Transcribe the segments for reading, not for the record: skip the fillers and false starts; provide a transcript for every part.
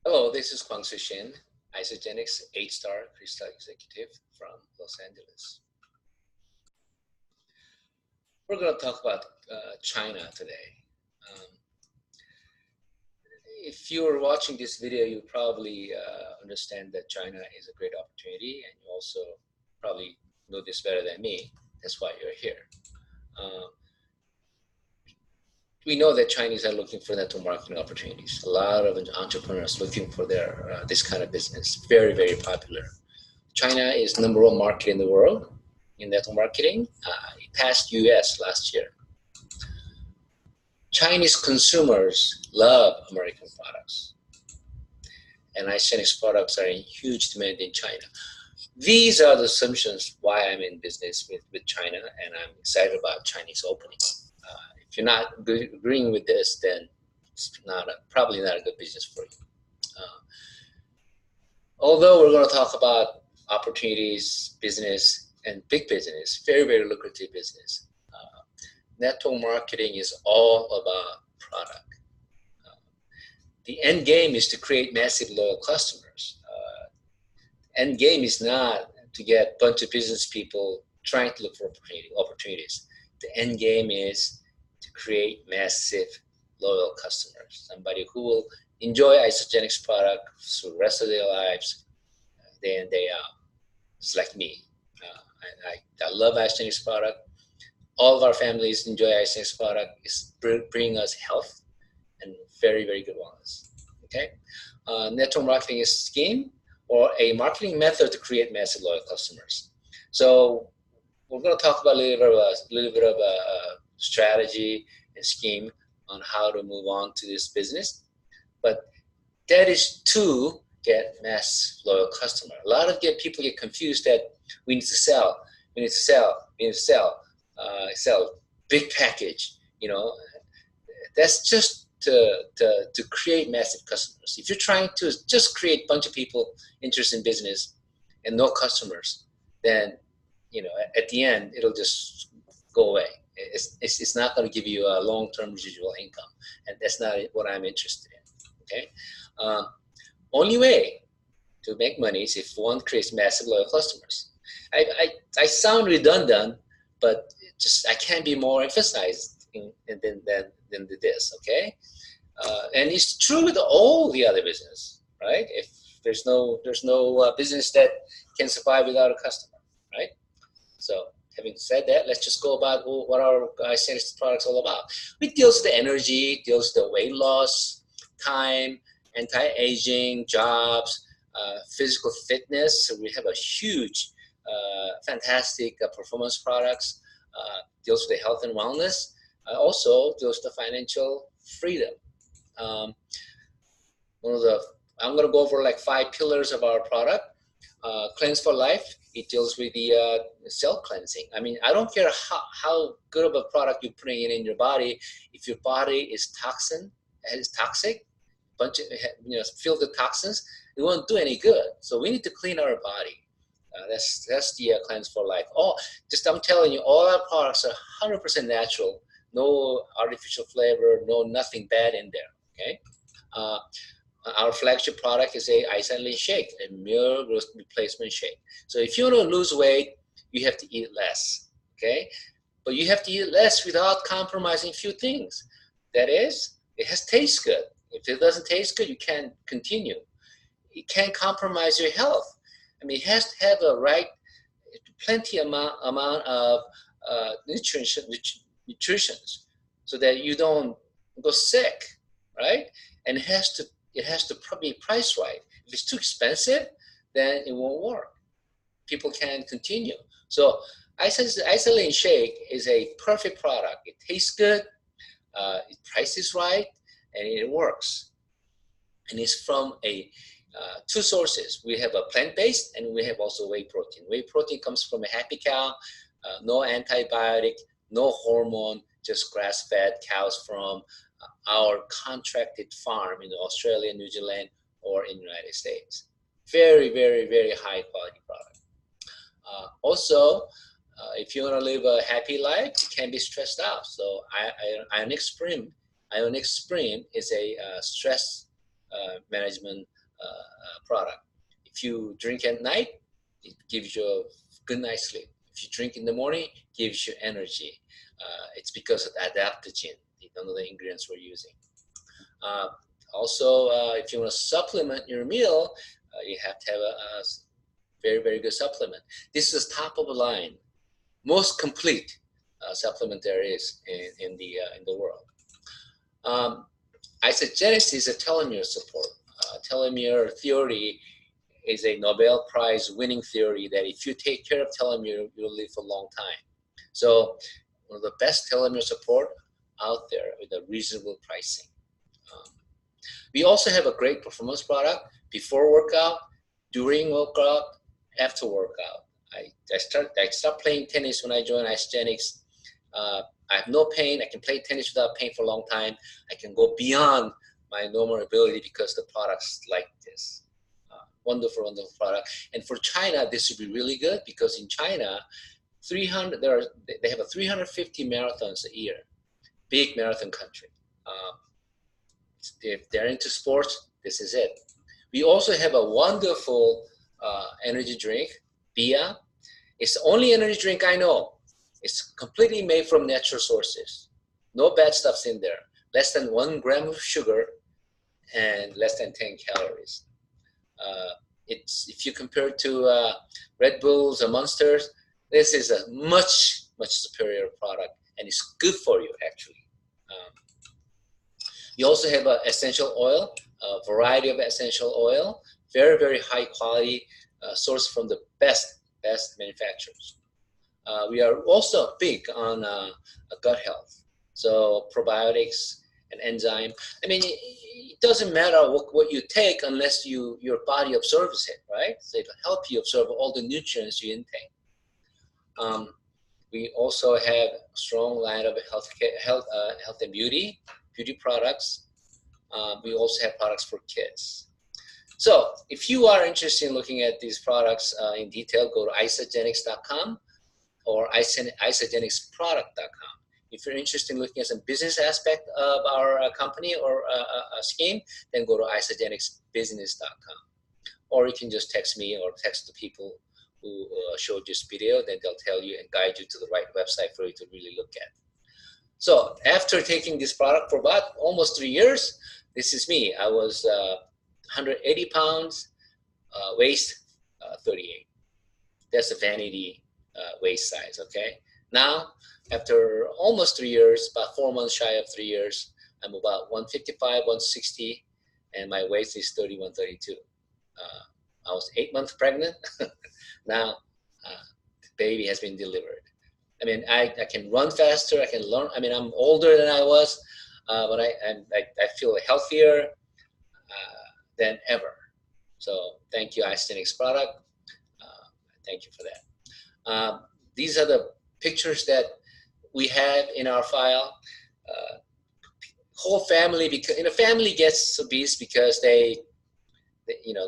Hello, this is Kwang-Soo Shin, Isagenix 8-star Crystal Executive from Los Angeles. We're going to talk about China today. Um, if you're watching this video, you probably understand that China is a great opportunity, and you also probably know this better than me. That's why you're here. Um, we know that Chinese are looking for network marketing opportunities. A lot of entrepreneurs looking for their this kind of business. Very, very popular. China is #1 market in the world in network marketing. It passed US last year. Chinese consumers love American products, and Isagenix products are in huge demand in China. These are the assumptions why I'm in business with China, and I'm excited about Chinese opening. If you're not agreeing with this, then it's probably not a good business for you. Uh, Although we're going to talk about opportunities, business, and big business, very, very lucrative business. Network marketing is all about product. Uh, the end game is to create massive loyal customers. End game is not to get a bunch of business people trying to look for opportunities. The end game is to create massive loyal customers, somebody who will enjoy Isagenix product for the rest of their lives, day in, day out. It's like me. I love Isagenix product. All of our families enjoy Isagenix product. It's bringing us health and very, very good wellness. Okay? Network marketing is a scheme or a marketing method to create massive loyal customers. So we're going to talk about a little bit of a strategy and scheme on how to move on to this business. But that is to get mass loyal customer. A lot of people get confused that we need to sell, sell big package. That's just to create massive customers. If you're trying to just create a bunch of people interested in business and no customers, then at the end it'll just go away. It's not going to give you a long-term residual income, and that's not what I'm interested in. Okay. Only way to make money is if one creates massive loyal customers. I sound redundant, but I can't be more emphasized than this. Okay, and it's true with all the other business, right? If there's no business that can survive without a customer, right? So having said that, let's just go about what our Isagenix products all about. It deals with the energy, deals with the weight loss, time, anti-aging, jobs, physical fitness. So we have a huge, fantastic performance products. Deals with the health and wellness. Also deals with the financial freedom. I'm going to go over like 5 pillars of our product. Cleanse for life. It deals with the cell cleansing. I mean, I don't care how good of a product you're putting in your body. If your body is toxic, filled with toxins, it won't do any good. So we need to clean our body. That's the cleanse for life. I'm telling you, all our products are 100% natural. No artificial flavor, nothing bad in there. Okay. Our flagship product is a Isagenix shake, a meal replacement shake. So if you want to lose weight, you have to eat less, okay? But you have to eat less without compromising a few things. That is, it has to taste good. If it doesn't taste good, you can't continue. You can't compromise your health. I mean, it has to have plenty amount of nutrition, so that you don't go sick, right? And it has to be priced right. If it's too expensive, then it won't work. People can't continue. So Isagenix Shake is a perfect product. It tastes good, it price is right, and it works. And it's from two sources. We have a plant-based, and we have also whey protein. Whey protein comes from a happy cow, no antibiotic, no hormone, just grass-fed cows from our contracted farm in Australia, New Zealand, or in the United States. Very, very, very high quality product. Also, if you want to live a happy life, you can't be stressed out. So Ionic Spring is a stress management product. If you drink at night, it gives you a good night's sleep. If you drink in the morning, it gives you energy. It's because of adaptogen, the ingredients we're using. Also, if you want to supplement your meal, you have to have a very, very good supplement. This is top of the line, most complete supplement there is in the world. Isagenix is a telomere support. Telomere theory is a Nobel Prize winning theory that if you take care of telomere, you'll live for a long time. So one of the best telomere support out there with a reasonable pricing. We also have a great performance product before workout, during workout, after workout. I start playing tennis when I joined Isagenix. I have no pain. I can play tennis without pain for a long time. I can go beyond my normal ability because the product's like this. Wonderful, wonderful product. And for China, this would be really good because in China, they have a 350 marathons a year, big marathon country. If they're into sports, this is it. We also have a wonderful energy drink, Bia. It's the only energy drink I know. It's completely made from natural sources. No bad stuff's in there. Less than 1 gram of sugar and less than 10 calories. If you compare it to Red Bulls or Monsters, this is a much, much superior product, and it's good for you, actually. You also have an essential oil, a variety of essential oil, very, very high quality, sourced from the best manufacturers. We are also big on gut health, so probiotics and enzyme. I mean, it doesn't matter what you take unless your body absorbs it, right? So it'll help you absorb all the nutrients you intake. We also have a strong line of health and beauty products. We also have products for kids. So if you are interested in looking at these products in detail, go to isagenix.com or isagenixproduct.com. If you're interested in looking at some business aspect of our company or a scheme, then go to isagenixbusiness.com. Or you can just text me or text the people who showed this video, then they'll tell you and guide you to the right website for you to really look at. So after taking this product for about almost 3 years, this is me. I was 180 pounds, waist 38. That's a vanity waist size, okay? Now, after almost 3 years, about 4 months shy of 3 years, I'm about 155, 160, and my waist is 31, 32. I was 8 months pregnant. Now, the baby has been delivered. I mean, I can run faster. I can learn. I mean, I'm older than I was, but I feel healthier than ever. So thank you, Isagenix product. Thank you for that. These are the pictures that we have in our file. Whole family, because family gets obese because they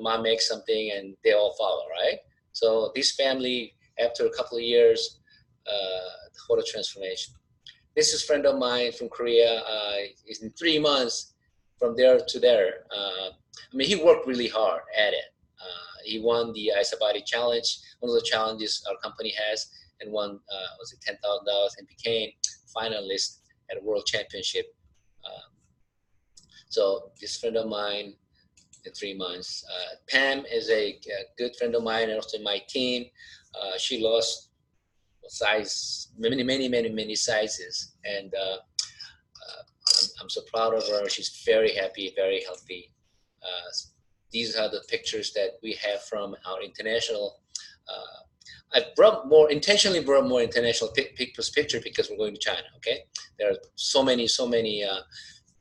mom makes something and they all follow, right? So this family, after a couple of years, total transformation. This is a friend of mine from Korea. He's in 3 months from there to there. I mean, he worked really hard at it. He won the IsaBody challenge, one of the challenges our company has, and won was it $10,000 and became finalist at a world championship. So this friend of mine in 3 months. Pam is a good friend of mine and also in my team. She lost size, many sizes, and I'm so proud of her. She's very happy, very healthy. These are the pictures that we have from our international. I intentionally brought more international pictures because we're going to China. Okay, there are so many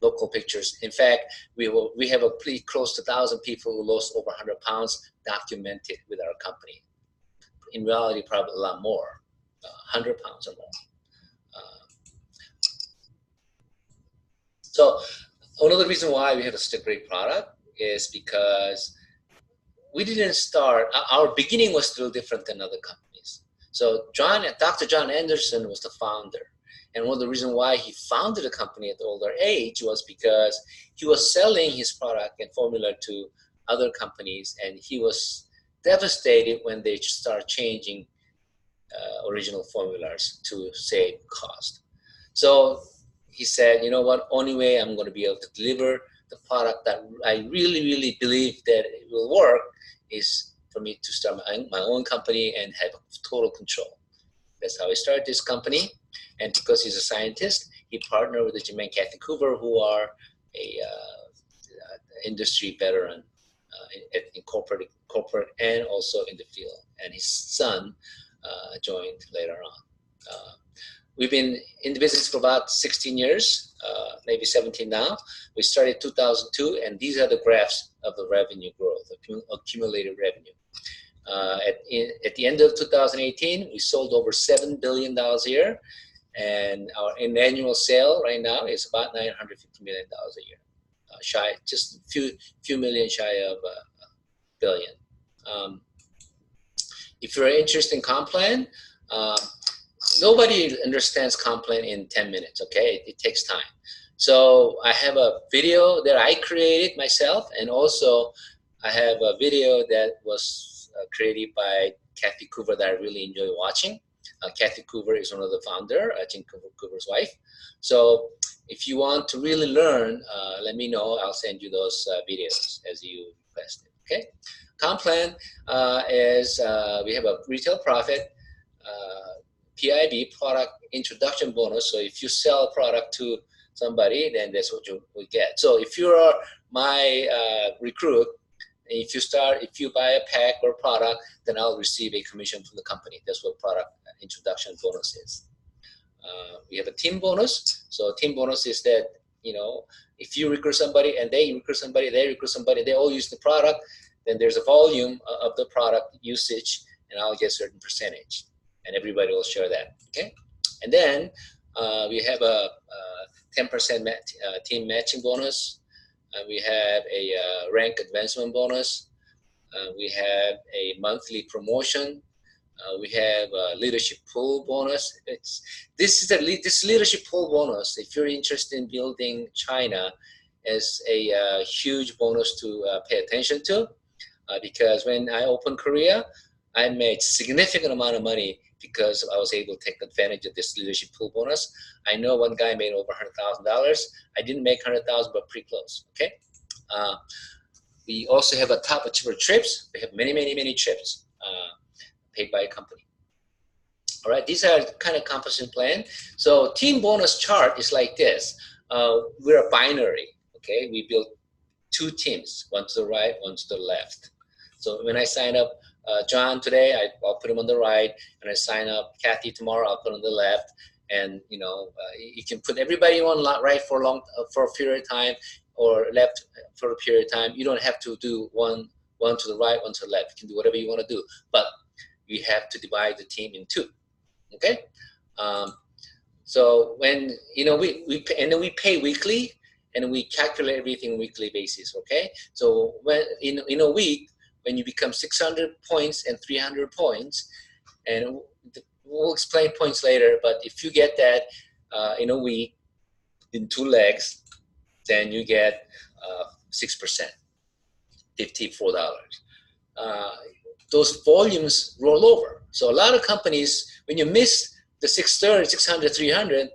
local pictures. In fact, we have a pretty close to 1,000 people who lost over 100 pounds documented with our company. In reality, probably a lot more, 100 pounds or more. So another reason why we have such a great product is because we didn't start, our beginning was still different than other companies. So Dr. John Anderson was the founder. And one of the reasons why he founded the company at the older age was because he was selling his product and formula to other companies, and he was devastated when they start changing original formulas to save cost. So he said, you know what, only way I'm going to be able to deliver the product that I really, really believe that it will work is for me to start my own company and have total control. That's how I started this company. And because he's a scientist, he partnered with Jim and Kathy Coover, who are a industry veteran in corporate and also in the field. And his son joined later on. We've been in the business for about 16 years, maybe 17 now. We started 2002, and these are the graphs of the revenue growth, accumulated revenue. At the end of 2018, we sold over $7 billion a year, and our annual sale right now is about $950 million a year, just a few million shy of a billion. If you're interested in comp plan, nobody understands comp plan in 10 minutes, okay? It takes time. So I have a video that I created myself, and also I have a video that was created by Kathy Coover that I really enjoy watching. Kathy Coover is one of the founder, Jim Coover's wife. So if you want to really learn, let me know. I'll send you those videos as you requested, okay? Comp plan is we have a retail profit, PIB, product introduction bonus. So if you sell a product to somebody, then that's what you will get. So if you're my recruit, if you buy a pack or product, then I'll receive a commission from the company. That's what product introduction bonus is. We have a team bonus. So team bonus is that, you know, if you recruit somebody and they recruit somebody, they all use the product, then there's a volume of the product usage, and I'll get a certain percentage, and everybody will share that, okay? And then we have a 10% team matching bonus. We have a rank advancement bonus. We have a monthly promotion. We have a leadership pool bonus. This leadership pool bonus, if you're interested in building China, is a huge bonus to pay attention to, because when I opened Korea, I made significant amount of money because I was able to take advantage of this leadership pool bonus. I know one guy made over $100,000. I didn't make $100,000, but pretty close, okay? We also have a top achiever trips. We have many trips paid by a company. All right, these are kind of compensation plan. So team bonus chart is like this. We're a binary, okay? We built two teams, one to the right, one to the left. So when I sign up John today, I'll put him on the right, and I sign up Kathy tomorrow, I'll put on the left. And you know, you can put everybody on right for a period of time, or left for a period of time. You don't have to do one to the right, one to the left. You can do whatever you want to do, but you have to divide the team in two. Okay. So when we pay weekly, and we calculate everything weekly basis. Okay. So when in a week, when you become 600 points and 300 points, and we'll explain points later, but if you get that in a week, in 2 legs, then you get 6%, $54. Those volumes roll over. So a lot of companies, when you miss the 630, 600, 300,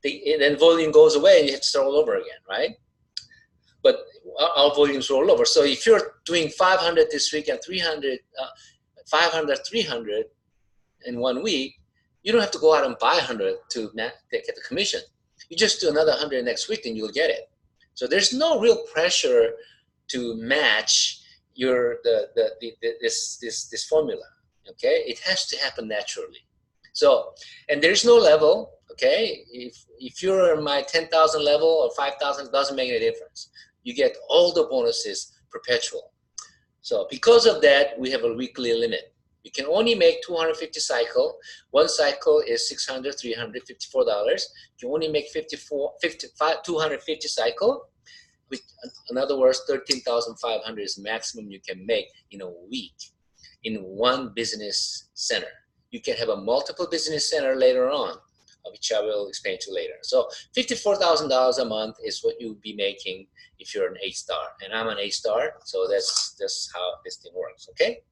then volume goes away and you have to start all over again, right? But our volumes roll over. So if you're doing 500 this week and 500, 300 in 1 week, you don't have to go out and buy 100 to get the commission. You just do another 100 next week and you'll get it. So there's no real pressure to match this formula. Okay, it has to happen naturally. So, and there's no level. Okay, if you're in my 10,000 level or 5,000, it doesn't make any difference. You get all the bonuses perpetual. So because of that, we have a weekly limit. You can only make 250 cycle. One cycle is $600, $354. You can only make 250 cycle. In other words, 13,500 is the maximum you can make in a week in one business center. You can have a multiple business center later on, which I will explain to you later. So $54,000 a month is what you would be making if you're an A-star, and I'm an A-star, so that's how this thing works. Okay.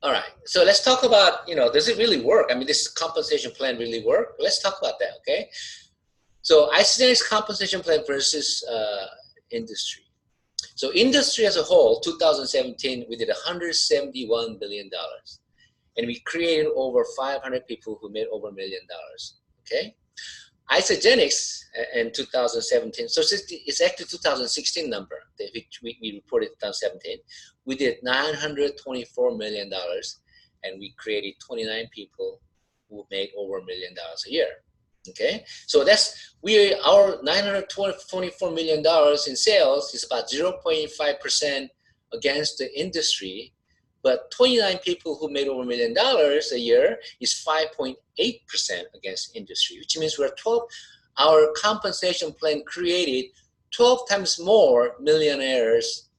All right, so let's talk about, does it really work? I mean, this compensation plan really work? Let's talk about that, okay? So Isagenix compensation plan versus industry. So industry as a whole, 2017, we did $171 billion. And we created over 500 people who made over $1 million, okay? Isagenix in 2017, so it's actually 2016 number, which we reported 2017. We did $924 million, and we created 29 people who made over $1 million a year. Okay, so our $924 million in sales is about 0.5% against the industry, but 29 people who made over $1 million a year is 5.8% against industry, which means our compensation plan created 12 times more millionaires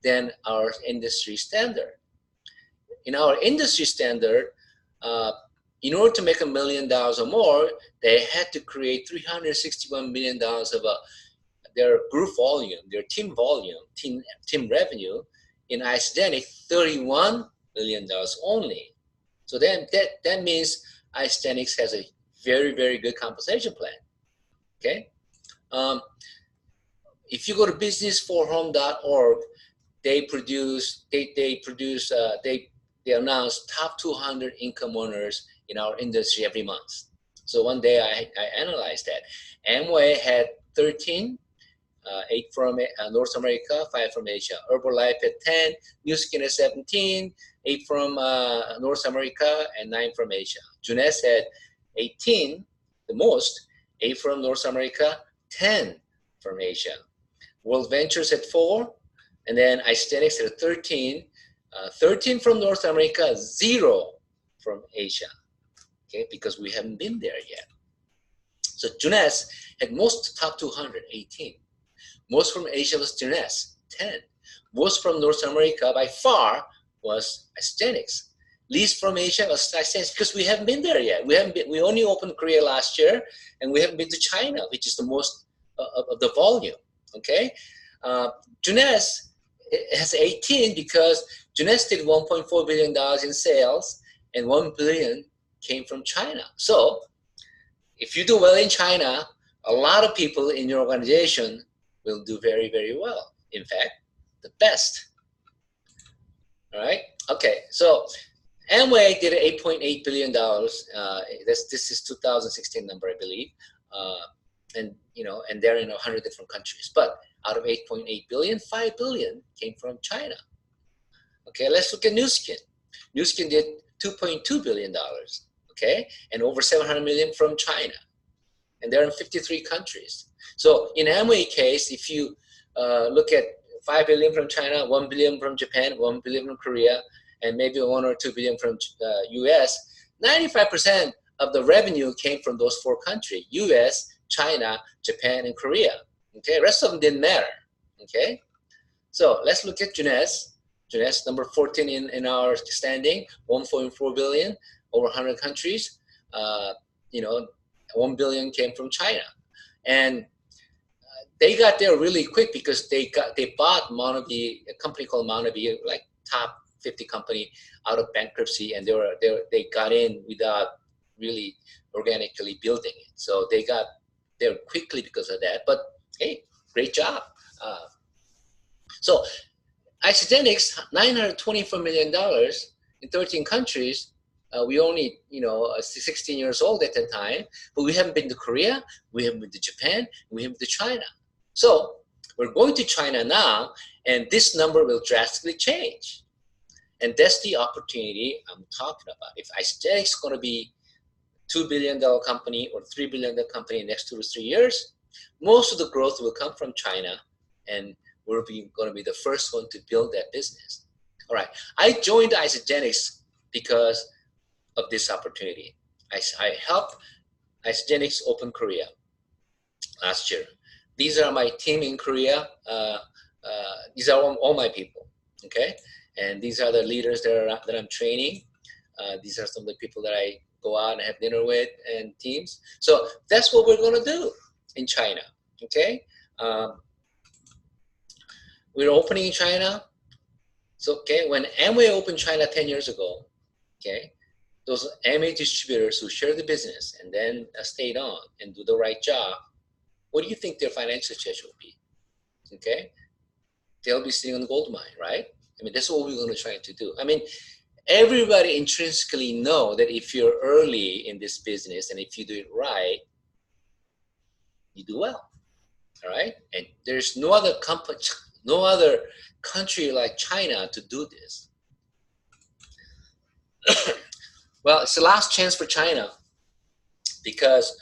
than our industry standard. In our industry standard, in order to make $1 million or more, they had to create $361 million of their group volume, their team volume, team revenue. In Isagenix, $31 million only. So then that means Isagenix has a very, very good compensation plan. Okay. If you go to businessforhome.org, they announce top 200 income earners in our industry every month. So one day I analyzed that. Amway had 13, 8 from North America, 5 from Asia. Herbalife had 10, Nu Skin had 17, 8 from North America, and 9 from Asia. Junes had 18, the most, 8 from North America, 10 from Asia. World Ventures had 4, and then Isagenix had 13, 13 from North America, 0 from Asia. Okay, because we haven't been there yet. So Junes had most top 200, 18. Most from Asia was Junes, 10. Most from North America by far was Isagenix. Least from Asia was Isagenix because we haven't been there yet. We only opened Korea last year, and we haven't been to China, which is the most of the volume. Okay, Junes has 18 because Junes did $1.4 billion in sales, and $1 billion came from China. So if you do well in China, a lot of people in your organization will do very, very well. In fact, the best. All right. Okay. So Amway did $8.8 billion. This is 2016 number, I believe. And they're in 100 different countries. But out of 8.8 billion, 5 billion came from China. Okay. Let's look at Nu Skin. Nu Skin did $2.2 billion. Okay, and over 700 million from China, and they're in 53 countries. So in Amway case, if you look at 5 billion from China, 1 billion from Japan, 1 billion from Korea, and maybe 1 or 2 billion from US, 95% of the revenue came from those 4 countries: US, China, Japan, and Korea. Okay, rest of them didn't matter. Okay, so let's look at Junes. Junes number 14 in our standing, 1.4 billion. Over 100 countries, 1 billion came from China, and they got there really quick because they bought Monobi, a company called Monobi, like top 50 company, out of bankruptcy, and they got in without really organically building it. So they got there quickly because of that. But hey, great job. So Isagenix, $924 million in 13 countries. We only, 16 years old at the time, but we haven't been to Korea, we haven't been to Japan, we haven't been to China. So we're going to China now, and this number will drastically change. And that's the opportunity I'm talking about. If Isagenix is going to be $2 billion company or $3 billion company in the next 2 to 3 years, most of the growth will come from China, and we're going to be the first one to build that business. All right, I joined Isagenix because of this opportunity. I helped Isagenix open Korea last year. These are my team in Korea. These are all my people, okay? And these are the leaders that I'm training. These are some of the people that I go out and have dinner with and teams. So that's what we're going to do in China. Okay, we're opening in China. So okay, when Amway opened China 10 years ago, okay, those Amway distributors who share the business and then stayed on and do the right job, what do you think their financial situation will be? Okay, they'll be sitting on the gold mine, right? I mean, that's what we're going to try to do. I mean, everybody intrinsically know that if you're early in this business and if you do it right, you do well, all right? And there's no other company, no other country like China to do this. Well, it's the last chance for China because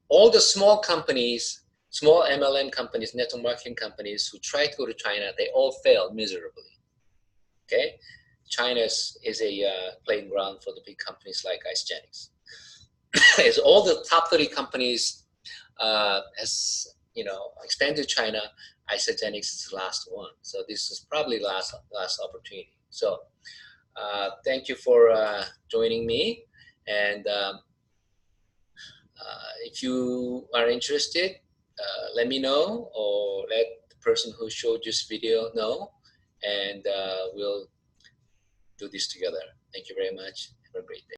all the small companies, small MLM companies, network marketing companies who try to go to China, they all failed miserably. Okay, China is a playing ground for the big companies like Isagenix. As all the top 30 companies has expanded to China, Isagenix is the last one. So this is probably last opportunity. So thank you for joining me, and if you are interested, let me know or let the person who showed this video know, and we'll do this together. Thank you very much. Have a great day.